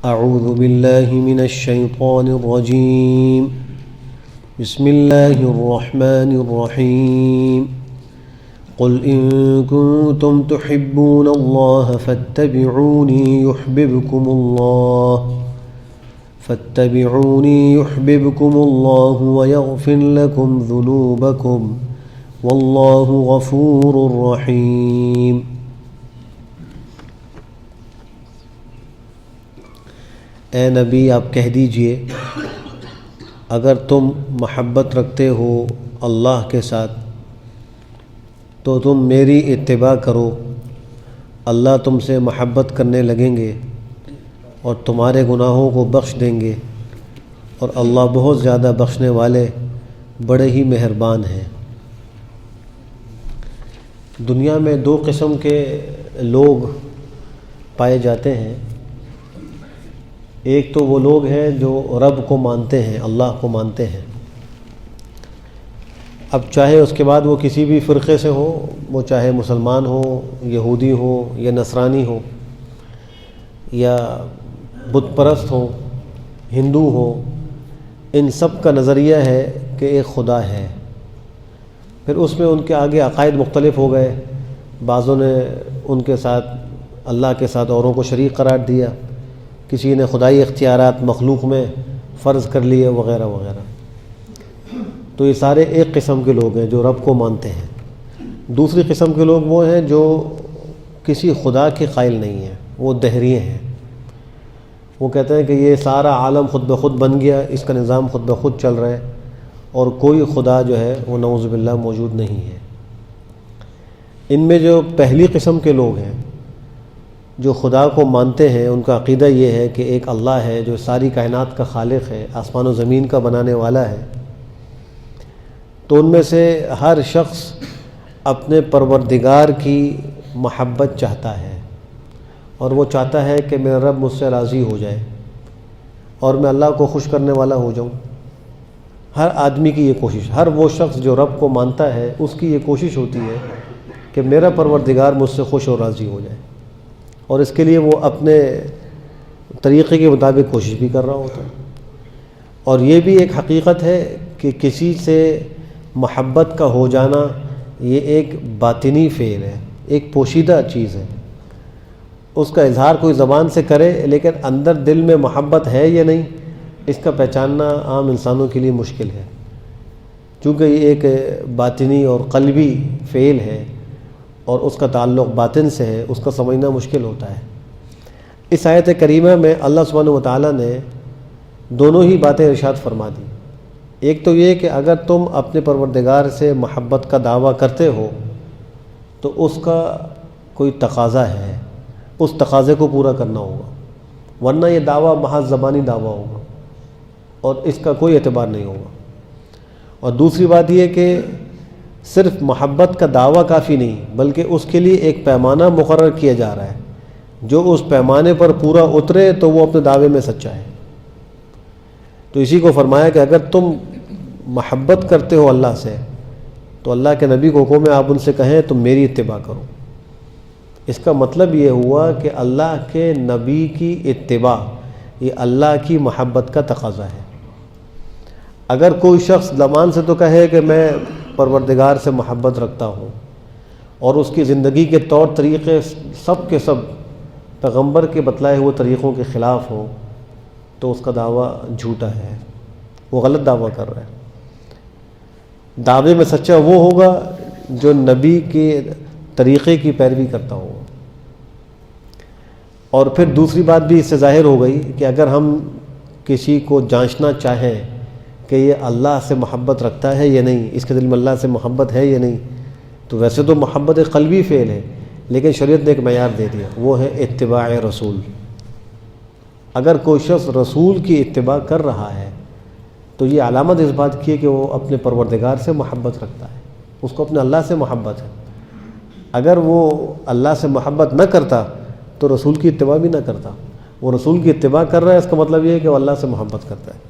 أعوذ بالله من الشيطان الرجيم. بسم الله الرحمن الرحيم. قل إن كنتم تحبون الله فاتبعوني يحببكم الله ويغفر لكم ذنوبكم والله غفور رحيم. اے نبی آپ کہہ دیجئے اگر تم محبت رکھتے ہو اللہ کے ساتھ تو تم میری اتباع کرو، اللہ تم سے محبت کرنے لگیں گے اور تمہارے گناہوں کو بخش دیں گے، اور اللہ بہت زیادہ بخشنے والے بڑے ہی مہربان ہیں۔ دنیا میں دو قسم کے لوگ پائے جاتے ہیں، ایک تو وہ لوگ ہیں جو رب کو مانتے ہیں، اللہ کو مانتے ہیں، اب چاہے اس کے بعد وہ کسی بھی فرقے سے ہو، وہ چاہے مسلمان ہو، یہودی ہو یا نصرانی ہو یا بت پرست ہو، ہندو ہو، ان سب کا نظریہ ہے کہ ایک خدا ہے۔ پھر اس میں ان کے آگے عقائد مختلف ہو گئے، بعضوں نے ان کے ساتھ اللہ کے ساتھ اوروں کو شریک قرار دیا، کسی نے خدائی اختیارات مخلوق میں فرض کر لیے وغیرہ وغیرہ۔ تو یہ سارے ایک قسم کے لوگ ہیں جو رب کو مانتے ہیں۔ دوسری قسم کے لوگ وہ ہیں جو کسی خدا کے قائل نہیں ہیں، وہ دہریے ہیں۔ وہ کہتے ہیں کہ یہ سارا عالم خود بخود بن گیا، اس کا نظام خود بخود چل رہا ہے اور کوئی خدا جو ہے وہ نعوذ باللہ موجود نہیں ہے۔ ان میں جو پہلی قسم کے لوگ ہیں جو خدا کو مانتے ہیں، ان کا عقیدہ یہ ہے کہ ایک اللہ ہے جو ساری کائنات کا خالق ہے، آسمان و زمین کا بنانے والا ہے، تو ان میں سے ہر شخص اپنے پروردگار کی محبت چاہتا ہے، اور وہ چاہتا ہے کہ میرا رب مجھ سے راضی ہو جائے اور میں اللہ کو خوش کرنے والا ہو جاؤں۔ ہر آدمی کی یہ کوشش، ہر وہ شخص جو رب کو مانتا ہے اس کی یہ کوشش ہوتی ہے کہ میرا پروردگار مجھ سے خوش اور راضی ہو جائے، اور اس کے لیے وہ اپنے طریقے کے مطابق کوشش بھی کر رہا ہوتا ہے۔ اور یہ بھی ایک حقیقت ہے کہ کسی سے محبت کا ہو جانا یہ ایک باطنی فعل ہے، ایک پوشیدہ چیز ہے، اس کا اظہار کوئی زبان سے کرے لیکن اندر دل میں محبت ہے یا نہیں، اس کا پہچاننا عام انسانوں کے لیے مشکل ہے، چونکہ یہ ایک باطنی اور قلبی فعل ہے اور اس کا تعلق باطن سے ہے، اس کا سمجھنا مشکل ہوتا ہے۔ اس آیت کریمہ میں اللہ سبحانہ و تعالیٰ نے دونوں ہی باتیں ارشاد فرما دی۔ ایک تو یہ کہ اگر تم اپنے پروردگار سے محبت کا دعویٰ کرتے ہو تو اس کا کوئی تقاضا ہے، اس تقاضے کو پورا کرنا ہوگا، ورنہ یہ دعویٰ محض زبانی دعویٰ ہوگا اور اس کا کوئی اعتبار نہیں ہوگا۔ اور دوسری بات یہ کہ صرف محبت کا دعویٰ کافی نہیں، بلکہ اس کے لیے ایک پیمانہ مقرر کیا جا رہا ہے، جو اس پیمانے پر پورا اترے تو وہ اپنے دعوے میں سچا ہے۔ تو اسی کو فرمایا کہ اگر تم محبت کرتے ہو اللہ سے تو اللہ کے نبی کو حکم ہے آپ ان سے کہیں تم میری اتباع کرو۔ اس کا مطلب یہ ہوا کہ اللہ کے نبی کی اتباع یہ اللہ کی محبت کا تقاضا ہے۔ اگر کوئی شخص زبان سے تو کہے کہ میں پروردگار سے محبت رکھتا ہوں اور اس کی زندگی کے طور طریقے سب کے سب پیغمبر کے بتلائے ہوئے طریقوں کے خلاف ہوں، تو اس کا دعویٰ جھوٹا ہے، وہ غلط دعویٰ کر رہا ہے۔ دعوے میں سچا وہ ہوگا جو نبی کے طریقے کی پیروی کرتا ہوگا۔ اور پھر دوسری بات بھی اس سے ظاہر ہو گئی کہ اگر ہم کسی کو جانچنا چاہیں کہ یہ اللہ سے محبت رکھتا ہے یا نہیں، اس کے دل میں اللہ سے محبت ہے یا نہیں، تو ویسے تو محبت ایک قلبی فعل ہے، لیکن شریعت نے ایک معیار دے دیا، وہ ہے اتباع رسول۔ اگر کوئی شخص رسول کی اتباع کر رہا ہے تو یہ علامت اس بات کی ہے کہ وہ اپنے پروردگار سے محبت رکھتا ہے، اس کو اپنے اللہ سے محبت ہے۔ اگر وہ اللہ سے محبت نہ کرتا تو رسول کی اتباع بھی نہ کرتا، وہ رسول کی اتباع کر رہا ہے، اس کا مطلب یہ ہے کہ وہ اللہ سے محبت کرتا ہے۔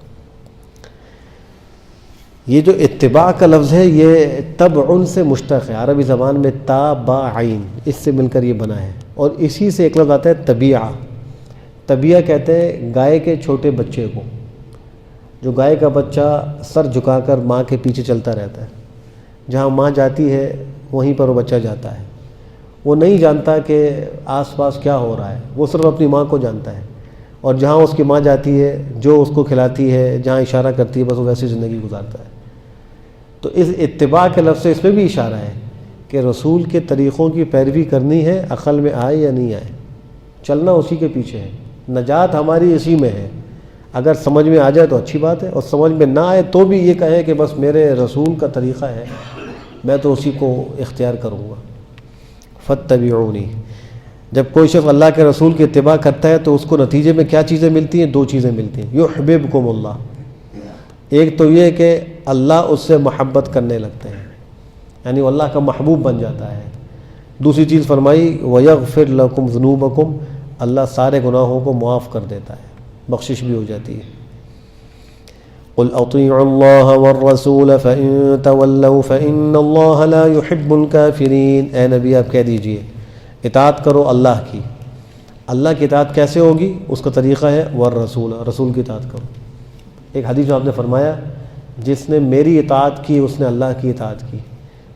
یہ جو اتباع کا لفظ ہے یہ تبع سے مشتق ہے، عربی زبان میں تابعین، اس سے مل کر یہ بنا ہے، اور اسی سے ایک لفظ آتا ہے طبیعہ۔ طبیعہ کہتے ہیں گائے کے چھوٹے بچے کو، جو گائے کا بچہ سر جھکا کر ماں کے پیچھے چلتا رہتا ہے، جہاں ماں جاتی ہے وہیں پر وہ بچہ جاتا ہے، وہ نہیں جانتا کہ آس پاس کیا ہو رہا ہے، وہ صرف اپنی ماں کو جانتا ہے، اور جہاں اس کی ماں جاتی ہے، جو اس کو کھلاتی ہے، جہاں اشارہ کرتی ہے، بس وہ ویسی زندگی گزارتا ہے۔ تو اس اتباع کے لفظ سے اس میں بھی اشارہ ہے کہ رسول کے طریقوں کی پیروی کرنی ہے، عقل میں آئے یا نہیں آئے، چلنا اسی کے پیچھے ہے، نجات ہماری اسی میں ہے۔ اگر سمجھ میں آ جائے تو اچھی بات ہے، اور سمجھ میں نہ آئے تو بھی یہ کہیں کہ بس میرے رسول کا طریقہ ہے، میں تو اسی کو اختیار کروں گا۔ فاتبعونی، جب کوئی شخص اللہ کے رسول کی اتباع کرتا ہے تو اس کو نتیجے میں کیا چیزیں ملتی ہیں؟ 2 چیزیں ملتی ہیں۔ یحببکم اللہ، ایک تو یہ کہ اللہ اس سے محبت کرنے لگتے ہیں، یعنی وہ اللہ کا محبوب بن جاتا ہے۔ دوسری چیز فرمائی وَيَغْفِرْ لَكُمْ ذُنُوبَكُمْ، اللہ سارے گناہوں کو معاف کر دیتا ہے، بخشش بھی ہو جاتی ہے۔ قُلْ أَطِيعُوا اللَّهَ وَالرَّسُولَ فَإِن تَوَلَّوْا فَإِنَّ اللَّهَ لَا يُحِبُّ الْكَافِرِينَ، اے نبی آپ کہہ دیجئے اطاعت کرو اللہ کی۔ اللہ کی اطاعت کیسے ہوگی؟ اس کا طریقہ ہے والرسول، رسول کی اطاعت کرو۔ ایک حدیث میں آپ نے فرمایا جس نے میری اطاعت کی اس نے اللہ کی اطاعت کی،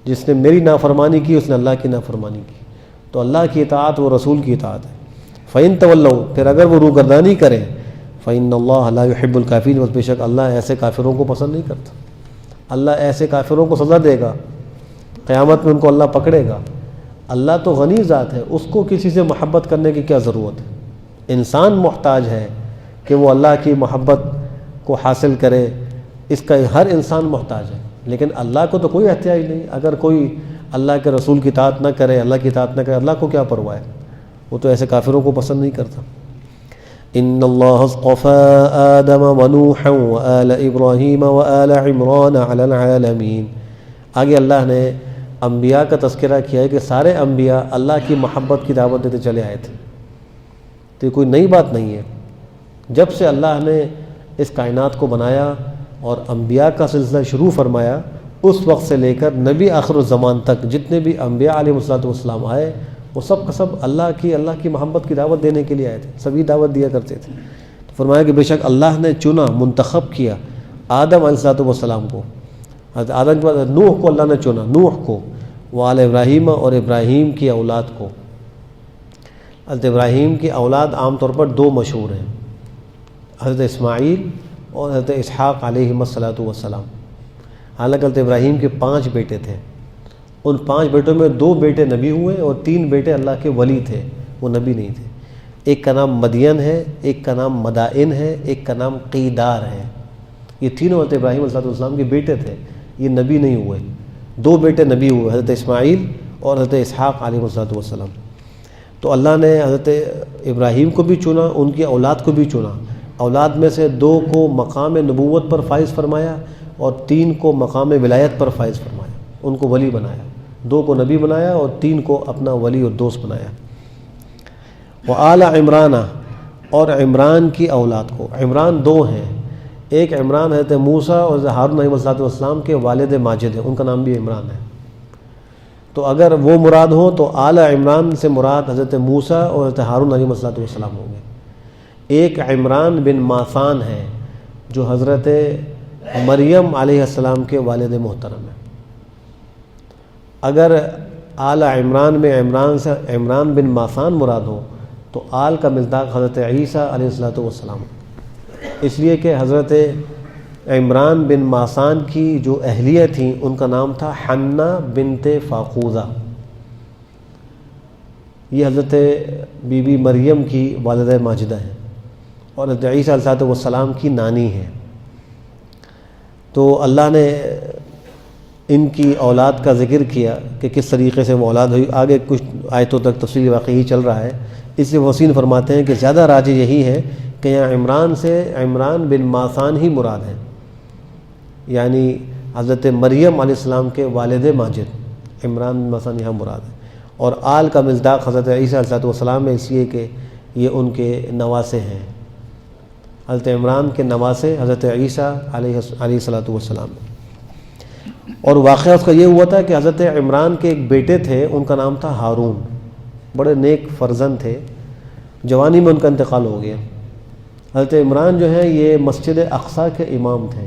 جس نے میری نافرمانی کی اس نے اللہ کی نافرمانی کی۔ تو اللہ کی اطاعت وہ رسول کی اطاعت ہے۔ فَإِن تَوَلَّوْا، پھر اگر وہ روگردانی کریں، فَإِنَّ اللَّهَ لَا يُحِبُّ الْكَافِرِينَ، بس بے شک اللہ ایسے کافروں کو پسند نہیں کرتا۔ اللہ ایسے کافروں کو سزا دے گا، قیامت میں ان کو اللہ پکڑے گا۔ اللہ تو غنی ذات ہے، اس کو کسی سے محبت کرنے کی کیا ضرورت ہے؟ انسان محتاج ہے کہ وہ اللہ کی محبت کو حاصل کرے، اس کا ہر انسان محتاج ہے، لیکن اللہ کو تو کوئی احتیاج نہیں۔ اگر کوئی اللہ کے رسول کی اطاعت نہ کرے، اللہ کی اطاعت نہ کرے، اللہ کو کیا پرواہ ہے؟ وہ تو ایسے کافروں کو پسند نہیں کرتا۔ ان اللہ اصطفى آدم ونوحا وآل ابراہیم وآل عمران علی العالمین، آگے اللہ نے انبیاء کا تذکرہ کیا ہے کہ سارے انبیاء اللہ کی محبت کی دعوت دیتے چلے آئے تھے، تو یہ کوئی نئی بات نہیں ہے۔ جب سے اللہ نے اس کائنات کو بنایا اور انبیاء کا سلسلہ شروع فرمایا، اس وقت سے لے کر نبی آخر الزمان تک جتنے بھی انبیاء علیہ السلام آئے، وہ سب کا سب اللہ کی محبت کی دعوت دینے کے لیے آئے تھے، سبھی دعوت دیا کرتے تھے۔ تو فرمایا کہ بے شک اللہ نے چنا، منتخب کیا آدم علیہ السلام کو، حضرت آدم کے بعد نوح کو اللہ نے چنا، نوح کو، وآل ابراہیم اور ابراہیم کی اولاد کو۔ حضرت ابراہیم کی اولاد عام طور پر 2 مشہور ہیں، حضرت اسماعیل اور حضرت اسحاق علیہ السلام۔ حالانکہ حضرت ابراہیم کے 5 بیٹے تھے، ان 5 بیٹوں میں 2 بیٹے نبی ہوئے اور 3 بیٹے اللہ کے ولی تھے، وہ نبی نہیں تھے۔ ایک کا نام مدین ہے، ایک کا نام مدائن ہے، ایک کا نام قیدار ہے۔ یہ تینوں حضرت ابراہیم علیہ السلام کے بیٹے تھے، یہ نبی نہیں ہوئے۔ 2 بیٹے نبی ہوئے، حضرت اسماعیل اور حضرت اسحاق علیہ السلام۔ تو اللہ نے حضرت ابراہیم کو بھی چنا، ان کی اولاد کو بھی چنا۔ اولاد میں سے 2 کو مقام نبوت پر فائز فرمایا اور 3 کو مقام ولایت پر فائز فرمایا، ان کو ولی بنایا۔ 2 کو نبی بنایا اور 3 کو اپنا ولی اور دوست بنایا۔ وآل عمران، اور عمران کی اولاد کو، عمران 2 ہیں، ایک عمران حضرت موسیٰ اور حضرت ہارون علیہ السلام کے والد ماجد ہیں، ان کا نام بھی عمران ہے۔ تو اگر وہ مراد ہوں تو آل عمران سے مراد حضرت موسیٰ اور حضرت ہارون علیہ السلام ہوں گے۔ ایک عمران بن ماسان ہے جو حضرت مریم علیہ السلام کے والد محترم ہیں۔ اگر آل عمران میں عمران بن ماسان مراد ہو تو آل کا مصداق حضرت عیسیٰ علیہ السلام، اس لیے کہ حضرت عمران بن ماسان کی جو اہلیہ تھیں ان کا نام تھا حنہ بنت فاقوزہ، یہ حضرت بی بی مریم کی والدہ ماجدہ ہیں اور حضرت عیسیٰ علیہ السلام کی نانی ہیں۔ تو اللہ نے ان کی اولاد کا ذکر کیا کہ کس طریقے سے وہ اولاد ہوئی، آگے کچھ آیتوں تک تفصیلی واقعی چل رہا ہے۔ اس لیے وسین فرماتے ہیں کہ زیادہ راجح یہی ہے کہ یہاں عمران سے عمران بن ماسان ہی مراد ہیں، یعنی حضرت مریم علیہ السلام کے والد ماجد عمران بن ماسان یہاں مراد ہے، اور آل کا مصداق حضرت عیسیٰ علیہ السلام ہے، اس لیے کہ یہ ان کے نواسے ہیں، حضرت عمران کے نواسے حضرت عیسیٰ علیہ السلام۔ اور واقعہ اس کا یہ ہوا تھا کہ حضرت عمران کے ایک بیٹے تھے، ان کا نام تھا ہارون، بڑے نیک فرزند تھے، جوانی میں ان کا انتقال ہو گیا۔ حضرت عمران جو ہیں یہ مسجد اقصیٰ کے امام تھے،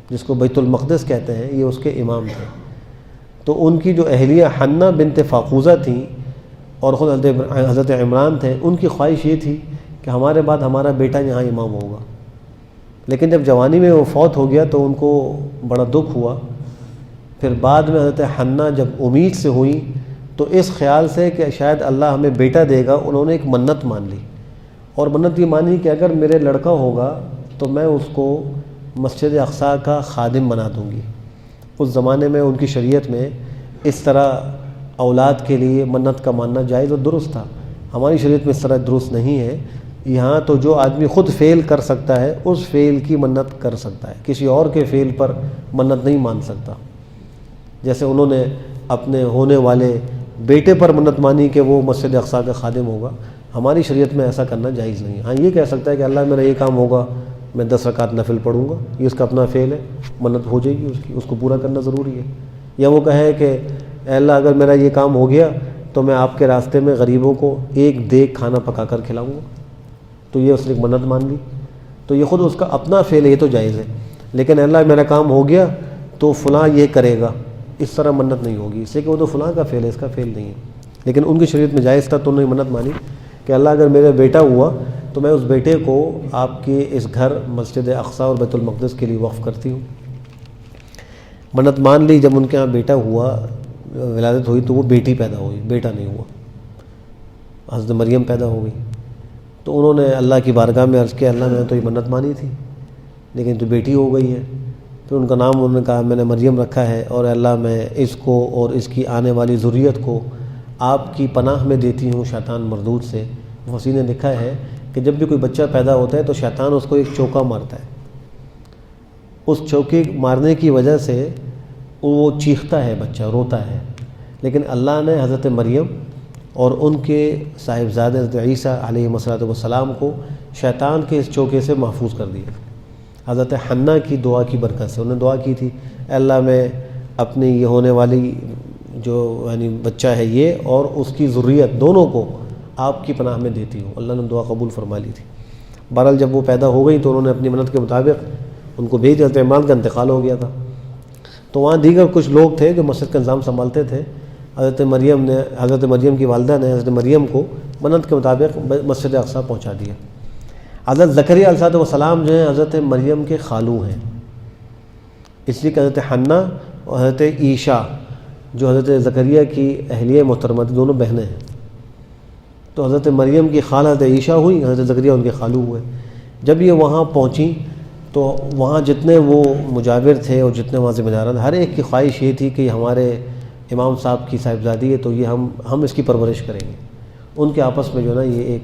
جس کو بیت المقدس کہتے ہیں، یہ اس کے امام تھے۔ تو ان کی جو اہلیہ حنہ بنت فاقوزہ تھیں اور خود حضرت عمران تھے، ان کی خواہش یہ تھی کہ ہمارے بعد ہمارا بیٹا یہاں امام ہوگا، لیکن جب جوانی میں وہ فوت ہو گیا تو ان کو بڑا دکھ ہوا۔ پھر بعد میں حضرت حنہ جب امید سے ہوئی تو اس خیال سے کہ شاید اللہ ہمیں بیٹا دے گا، انہوں نے ایک منت مان لی، اور منت یہ مانی کہ اگر میرے لڑکا ہوگا تو میں اس کو مسجد اقصیٰ کا خادم بنا دوں گی۔ اس زمانے میں ان کی شریعت میں اس طرح اولاد کے لیے منت کا ماننا جائز اور درست تھا۔ ہماری شریعت میں اس طرح درست نہیں ہے۔ یہاں تو جو آدمی خود فعل کر سکتا ہے اس فعل کی منت کر سکتا ہے، کسی اور کے فعل پر منت نہیں مان سکتا۔ جیسے انہوں نے اپنے ہونے والے بیٹے پر منت مانی کہ وہ مسجد اقصیٰ کا خادم ہوگا، ہماری شریعت میں ایسا کرنا جائز نہیں۔ ہاں یہ کہہ سکتا ہے کہ اللہ میرا یہ کام ہوگا، میں 10 رکعت نفل پڑھوں گا، یہ اس کا اپنا فعل ہے، منت ہو جائے گی اس کی، اس کو پورا کرنا ضروری ہے۔ یا وہ کہے کہ اے اللہ اگر میرا یہ کام ہو گیا تو میں آپ کے راستے میں غریبوں کو ایک دیگ کھانا پکا کر کھلاؤں گا، تو یہ اس نے ایک منت مان لی، تو یہ خود اس کا اپنا فعل ہے، یہ تو جائز ہے۔ لیکن اللہ میرا کام ہو گیا تو فلاں یہ کرے گا، اس طرح منت نہیں ہوگی، اس سے کہ وہ تو فلاں کا فعل ہے، اس کا فعل نہیں ہے۔ لیکن ان کی شریعت میں جائز تھا تو انہوں نے منت مانی کہ اللہ اگر میرا بیٹا ہوا تو میں اس بیٹے کو آپ کے اس گھر مسجد اقصیٰ اور بیت المقدس کے لیے وقف کرتی ہوں۔ منت مان لی۔ جب ان کے ہاں بیٹا ہوا، ولادت ہوئی، تو وہ بیٹی پیدا ہوئی، بیٹا نہیں ہوا، حضرت مریم پیدا ہو گئی۔ تو انہوں نے اللہ کی بارگاہ میں عرض کیا اللہ میں نے تو یہ منت مانی تھی لیکن تو بیٹی ہو گئی ہے۔ پھر ان کا نام انہوں نے کہا میں نے مریم رکھا ہے، اور اللہ میں اس کو اور اس کی آنے والی ذریت کو آپ کی پناہ میں دیتی ہوں شیطان مردود سے۔ وسیع نے لکھا ہے کہ جب بھی کوئی بچہ پیدا ہوتا ہے تو شیطان اس کو ایک چوکا مارتا ہے، اس چوکے مارنے کی وجہ سے وہ چیختا ہے، بچہ روتا ہے، لیکن اللہ نے حضرت مریم اور ان کے صاحبزادے حضرت عیسیٰ علیہ السلام کو شیطان کے اس چوکے سے محفوظ کر دیا۔ حضرت حنہ کی دعا کی برکت سے، انہوں نے دعا کی تھی اے اللہ میں اپنی یہ ہونے والی جو یعنی بچہ ہے یہ اور اس کی ذریت دونوں کو آپ کی پناہ میں دیتی ہوں، اللہ نے دعا قبول فرما لی تھی۔ بہرحال جب وہ پیدا ہو گئی تو انہوں نے اپنی منت کے مطابق ان کو بھیج، حضرت عمران کا انتقال ہو گیا تھا۔ تو وہاں دیگر کچھ لوگ تھے جو مسجد کا انتظام سنبھالتے تھے۔ حضرت مریم کی والدہ نے حضرت مریم کو منت کے مطابق مسجد اقصیٰ پہنچا دیا۔ حضرت زکریا علیہ السلام جو ہیں حضرت مریم کے خالو ہیں، اس لیے کہ حضرت حنہ اور حضرت عیشا جو حضرت زکریا کی اہلیہ محترمہ تھی، دونوں بہنیں ہیں۔ تو حضرت مریم کی خالہ حضرت عیشا ہوئی، حضرت زکریا ان کے خالو ہوئے۔ جب یہ وہاں پہنچیں تو وہاں جتنے وہ مجاور تھے اور جتنے وہاں ذمہ داران، ہر ایک کی خواہش یہ تھی کہ ہمارے امام صاحب کی صاحبزادی ہے تو یہ ہم اس کی پرورش کریں گے۔ ان کے آپس میں جو ہے نا یہ ایک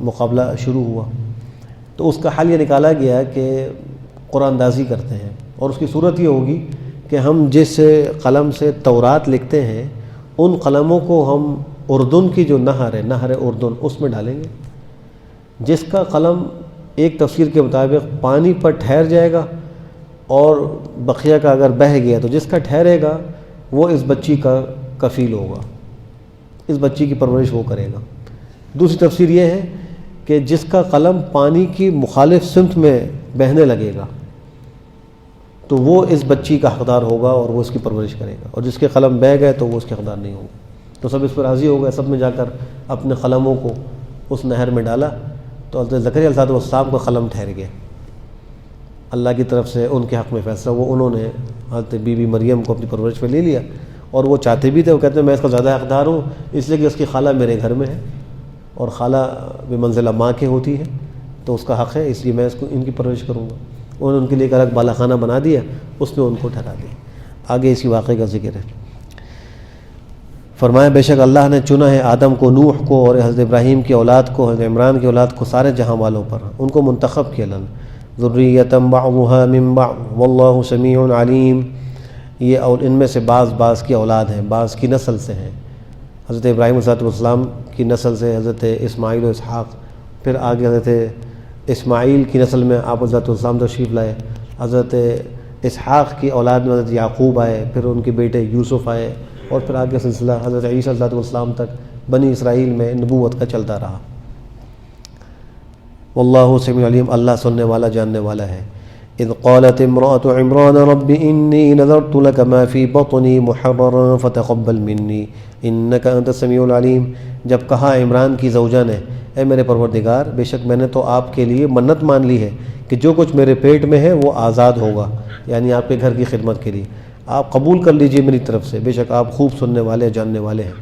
مقابلہ شروع ہوا، تو اس کا حل یہ نکالا گیا کہ قرآن اندازی کرتے ہیں، اور اس کی صورت یہ ہوگی کہ ہم جس قلم سے تورات لکھتے ہیں ان قلموں کو ہم اردن کی جو نہر ہے، نہر اردن، اس میں ڈالیں گے، جس کا قلم ایک تفسیر کے مطابق پانی پر ٹھہر جائے گا اور بقیہ کا اگر بہہ گیا تو جس کا ٹھہرے گا وہ اس بچی کا کفیل ہوگا، اس بچی کی پرورش وہ کرے گا۔ دوسری تفسیر یہ ہے کہ جس کا قلم پانی کی مخالف سمت میں بہنے لگے گا تو وہ اس بچی کا حقدار ہوگا اور وہ اس کی پرورش کرے گا، اور جس کے قلم بہہ گئے تو وہ اس کے حقدار نہیں ہوگا۔ تو سب اس پر راضی ہو گئے، سب نے جا کر اپنے قلموں کو اس نہر میں ڈالا، تو حضرت زکریا علیہ السلام کا قلم ٹھہر گیا۔ اللہ کی طرف سے ان کے حق میں فیصلہ ہوا، انہوں نے حضرت بی بی مریم کو اپنی پرورش پہ لے لیا، اور وہ چاہتے بھی تھے، وہ کہتے ہیں میں اس کا زیادہ حقدار ہوں اس لیے کہ اس کی خالہ میرے گھر میں ہے، اور خالہ بمنزلہ ماں کے ہوتی ہے تو اس کا حق ہے، اس لیے میں ان کی پرورش کروں گا۔ انہوں نے ان کے لیے ایک الگ بالا خانہ بنا دیا، اس میں ان کو ٹھہرا دیا۔ آگے اسی واقعے کا ذکر ہے۔ فرمایا بے شک اللہ نے چنا ہے آدم کو، نوح کو اور حضرت ابراہیم کی اولاد کو، حضرت عمران کی اولاد کو سارے جہاں والوں پر، ان کو منتخب کیا ذریۃ بعضها من بعض واللہ سمیع علیم۔ یہ اور ان میں سے بعض کی اولاد ہیں، بعض کی نسل سے ہیں۔ حضرت ابراہیم علیہ السلام کی نسل سے حضرت اسماعیل و اسحاق، پھر آگے حضرت اسماعیل کی نسل میں آپ حضرت السلام تشریف لائے، حضرت اسحاق کی اولاد میں حضرت یعقوب آئے، پھر ان کے بیٹے یوسف آئے، اور پھر آگے سلسلہ حضرت عیسیٰ علیہ السلام تک بنی اسرائیل میں نبوت کا چلتا رہا۔ واللہ سمیع علیم، اللہ سننے والا جاننے والا ہے۔ اذ قالت امرأة عمران رب انی نذرت لك ما في بطنی محررا فتقبل منی انک انت السمیع العلیم۔ جب کہا عمران کی زوجہ نے، اے میرے پروردگار، بے شک میں نے تو آپ کے لیے منت مان لی ہے کہ جو کچھ میرے پیٹ میں ہے وہ آزاد ہوگا، یعنی آپ کے گھر کی خدمت کے لیے، آپ قبول کر لیجئے میری طرف سے، بے شک آپ خوب سننے والے جاننے والے ہیں۔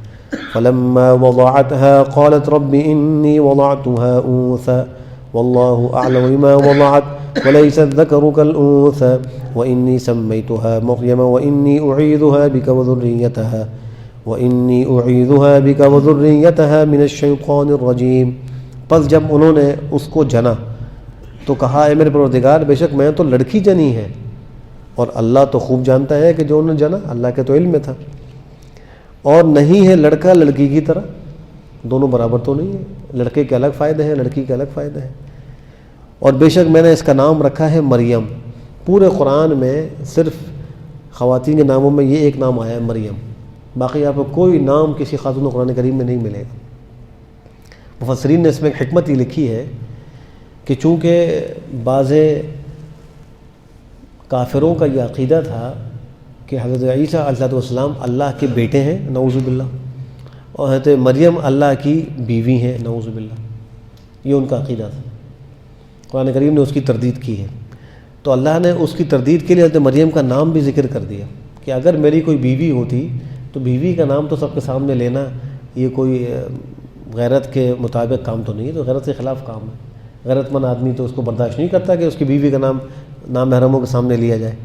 فلما وضعتها قالت رب انی وضعتها انثى واللہ اعلم بما وضعت وليس الذكر كالانثى وانی سمیتها مریم وانی اعیذها بک وذریتها من الشیطان الرجیم۔ پس جب انہوں نے اس کو جنا تو کہا، اے میرے پروردگار، بے شک میں تو لڑکی جنی ہے، اور اللہ تو خوب جانتا ہے کہ جو انہوں نے جنا اللہ کے تو علم میں تھا، اور نہیں ہے لڑکا لڑکی کی طرح، دونوں برابر تو نہیں ہے، لڑکے کے الگ فائدے ہیں، لڑکی کے الگ فائدے ہیں۔ اور بے شک میں نے اس کا نام رکھا ہے مریم۔ پورے قرآن میں صرف خواتین کے ناموں میں یہ ایک نام آیا ہے، مریم، باقی آپ کو کوئی نام کسی خاتون قرآن کریم میں نہیں ملے گا۔ مفسرین نے اس میں ایک حکمت یہ لکھی ہے کہ چونکہ بعض کافروں کا یہ عقیدہ تھا کہ حضرت عیسیٰ علیہ السلام اللہ کے بیٹے ہیں، نعوذ باللہ، اور حضرت مریم اللہ کی بیوی ہیں، نعوذ باللہ، یہ ان کا عقیدہ تھا۔ قرآن کریم نے اس کی تردید کی ہے، تو اللہ نے اس کی تردید کے لیے حضرت مریم کا نام بھی ذکر کر دیا کہ اگر میری کوئی بیوی ہوتی تو بیوی کا نام تو سب کے سامنے لینا یہ کوئی غیرت کے مطابق کام تو نہیں ہے، تو غیرت کے خلاف کام ہے۔ غیرت مند آدمی تو اس کو برداشت نہیں کرتا کہ اس کی بیوی کا نام نامحرموں کے سامنے لیا جائے،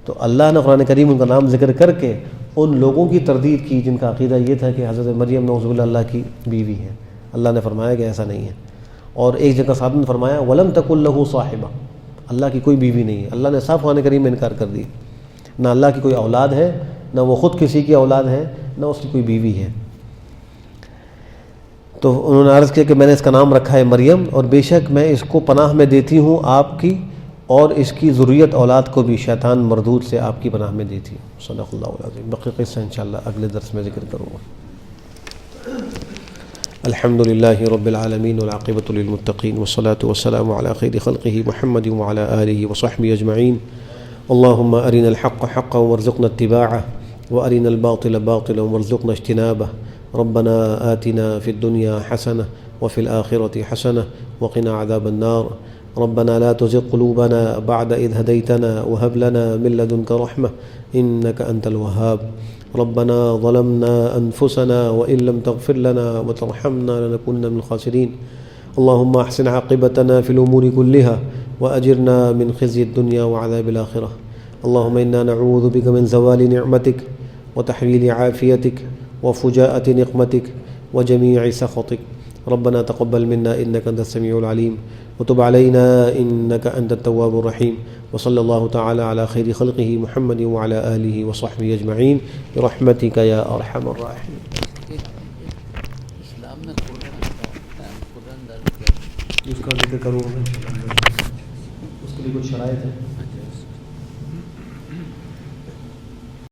تو اللہ نے قرآن کریم ان کا نام ذکر کر کے ان لوگوں کی تردید کی جن کا عقیدہ یہ تھا کہ حضرت مریم نعوذ باللہ اللہ کی بیوی ہے۔ اللہ نے فرمایا کہ ایسا نہیں ہے، اور ایک جگہ صاحب نے فرمایا وَلَمْ تَكُنْ لَهُ صَاحِبَةٌ، اللہ کی کوئی بیوی نہیں ہے۔ اللہ نے صاف قرآن کریم میں انکار کر دی، نہ اللہ کی کوئی اولاد ہے، نہ وہ خود کسی کی اولاد ہے، نہ اس کی کوئی بیوی ہے۔ تو انہوں نے عرض کیا کہ میں نے اس کا نام رکھا ہے مریم، اور بے شک میں اس کو پناہ میں دیتی ہوں آپ کی اور اس کی ذریت اولاد کو بھی شیطان مردود سے آپ کی پناہ میں دیتی ہوں۔ صدق اللہ العظیم۔ باقی قصہ انشاءاللہ اگلے درس میں ذکر کروں گا۔ الحمد للہ رب العالمین والعاقبۃ للمتقین والصلاة والسلام علی خیر خلقہ محمد وعلی آلہ وصحبہ اجمعین۔ اللہم ارنا الحق حقا وارزقنا اتباعہ وارنا الباطل باطلا وارزقنا اجتنابہ۔ ربنا آتنا في الدنيا حسنة وفي الآخرة حسنة وقنا عذاب النار۔ ربنا لا تزغ قلوبنا بعد إذ هديتنا وهب لنا من لدنك رحمة إنك أنت الوهاب۔ ربنا ظلمنا أنفسنا وإن لم تغفر لنا وترحمنا لنكونن من الخاسرين۔ اللهم أحسن عاقبتنا في الأمور كلها وأجرنا من خزي الدنيا وعذاب الآخرة۔ اللهم إنا نعوذ بك من زوال نعمتك وتحويل عافيتك وفجاءة نقمتك وجميع سخطك۔ ربنا تقبل منا إنك أنت السميع العليم وتب علينا إنك أنت التواب الرحيم۔ وصلى الله تعالى على خير خلقه محمد وعلى آله وصحبه أجمعين برحمتك يا أرحم الراحمين۔ اس کا ذکر کروں، اس کے لیے کچھ شرائط ہے۔